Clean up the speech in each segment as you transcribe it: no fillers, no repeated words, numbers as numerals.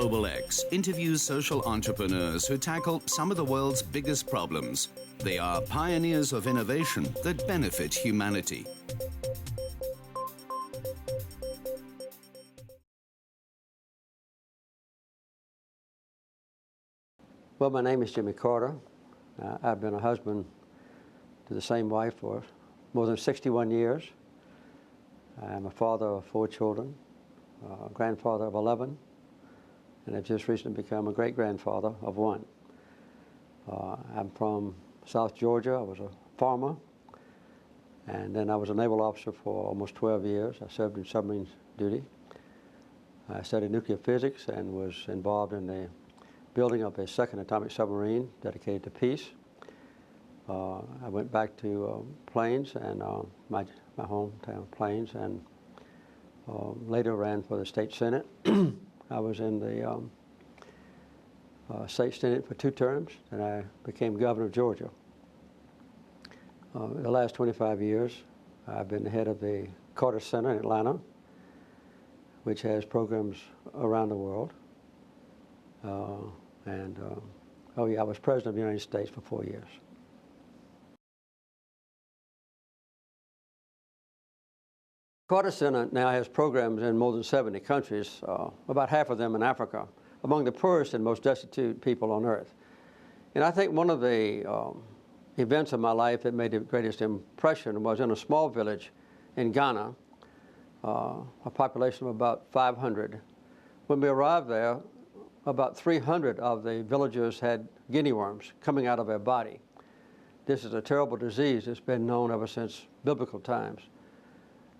Global X interviews social entrepreneurs who tackle some of the world's biggest problems. They are pioneers of innovation that benefit humanity. Well, my name is Jimmy Carter. I've been a husband to the same wife for more than 61 years. I'm a father of 4 children, a grandfather of 11, and I've just recently become a great-grandfather of 1. I'm from South Georgia. I was a farmer, and then I was a naval officer for almost 12 years. I served in submarine duty. I studied nuclear physics and was involved in the building of a second atomic submarine dedicated to peace. I went back to Plains and my hometown Plains, and later ran for the state senate. I was in the state senate for 2 terms, and I became governor of Georgia. The last 25 years, I've been the head of the Carter Center in Atlanta, which has programs around the world. I was president of the United States for 4 years. Carter Center now has programs in more than 70 countries, about half of them in Africa, among the poorest and most destitute people on earth. And I think one of the events of my life that made the greatest impression was in a small village in Ghana, a population of about 500. When we arrived there, about 300 of the villagers had guinea worms coming out of their body. This is a terrible disease that's been known ever since biblical times.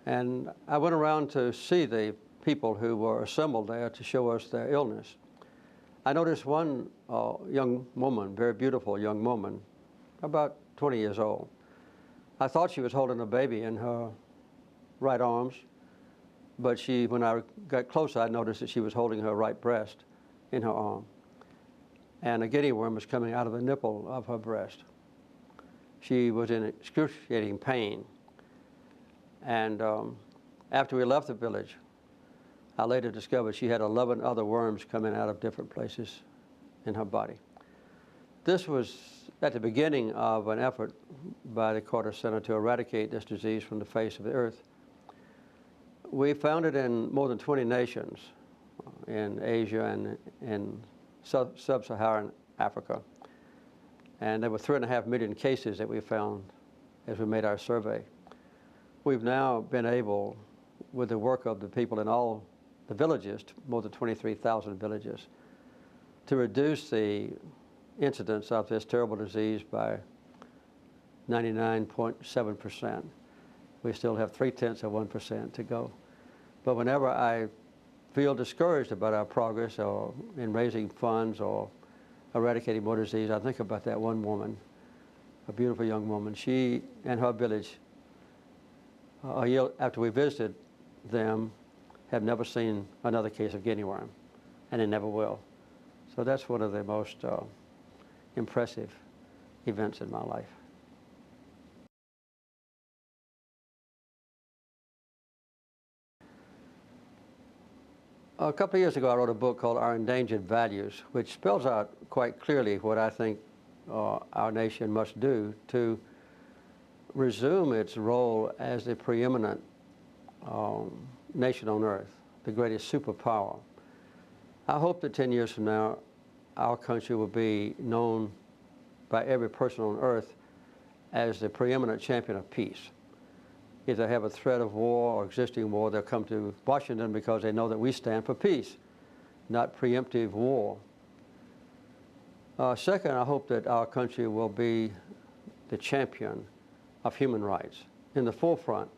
And I went around to see the people who were assembled there to show us their illness. I noticed one young woman, very beautiful young woman, about 20 years old. I thought she was holding a baby in her right arms, but when I got closer, I noticed that she was holding her right breast in her arm, and a guinea worm was coming out of the nipple of her breast. She was in excruciating pain, and after we left the village, I later discovered she had 11 other worms coming out of different places in her body. This was at the beginning of an effort by the Carter Center to eradicate this disease from the face of the earth. We found it in more than 20 nations in Asia and in sub-Saharan Africa. And there were 3.5 million cases that we found as we made our survey. We've now been able, with the work of the people in all the villages, more than 23,000 villages, to reduce the incidence of this terrible disease by 99.7%. We still have 0.3% to go. But whenever I feel discouraged about our progress or in raising funds or eradicating more disease, I think about that one woman, a beautiful young woman. She and her village, a year after we visited them, have never seen another case of guinea worm, and they never will. So that's one of the most impressive events in my life. A couple of years ago, I wrote a book called Our Endangered Values, which spells out quite clearly what I think our nation must do to resume its role as the preeminent nation on earth, the greatest superpower. I hope that 10 years from now, our country will be known by every person on earth as the preeminent champion of peace. If they have a threat of war or existing war, they'll come to Washington because they know that we stand for peace, not preemptive war. Second, I hope that our country will be the champion of human rights, in the forefront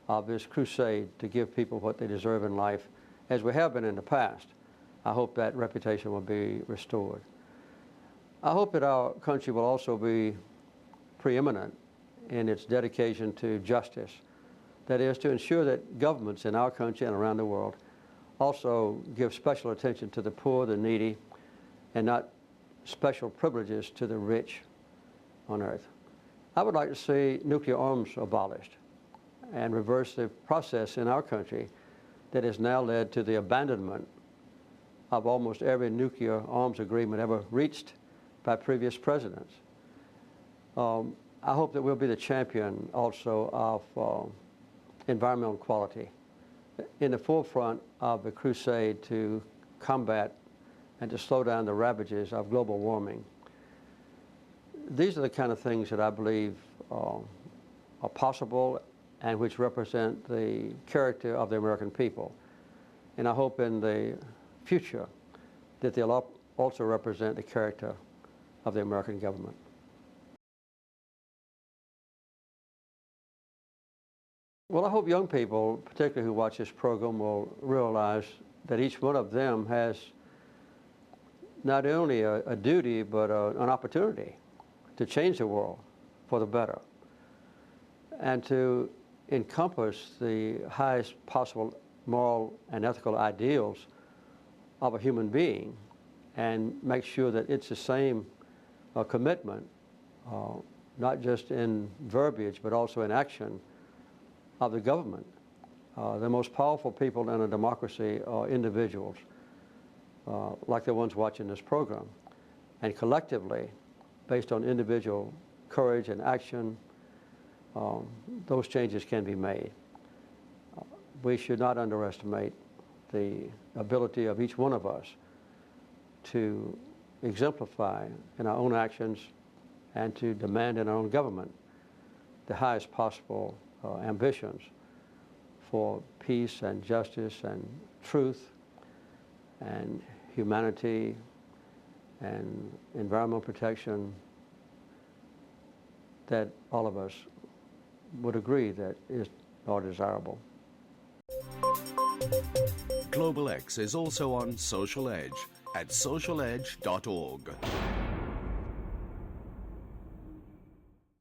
of this crusade to give people what they deserve in life, as we have been in the past. I hope that reputation will be restored. I hope that our country will also be preeminent in its dedication to justice. That is, to ensure that governments in our country and around the world also give special attention to the poor, the needy, and not special privileges to the rich on earth. I would like to see nuclear arms abolished and reverse the process in our country that has now led to the abandonment of almost every nuclear arms agreement ever reached by previous presidents. I hope that we'll be the champion also of environmental quality, in the forefront of the crusade to combat and to slow down the ravages of global warming. These are the kind of things that I believe are possible and which represent the character of the American people. And I hope in the future that they'll also represent the character of the American government. Well, I hope young people, particularly who watch this program, will realize that each one of them has not only a duty, but an opportunity to change the world for the better and to encompass the highest possible moral and ethical ideals of a human being and make sure that it's the same commitment, not just in verbiage, but also in action, of the government. The most powerful people in a democracy are individuals, like the ones watching this program. And collectively, based on individual courage and action, those changes can be made. We should not underestimate the ability of each one of us to exemplify in our own actions and to demand in our own government the highest possible ambitions for peace and justice and truth and humanity and environmental protection that all of us would agree that are desirable. Global X is also on Social Edge at socialedge.org.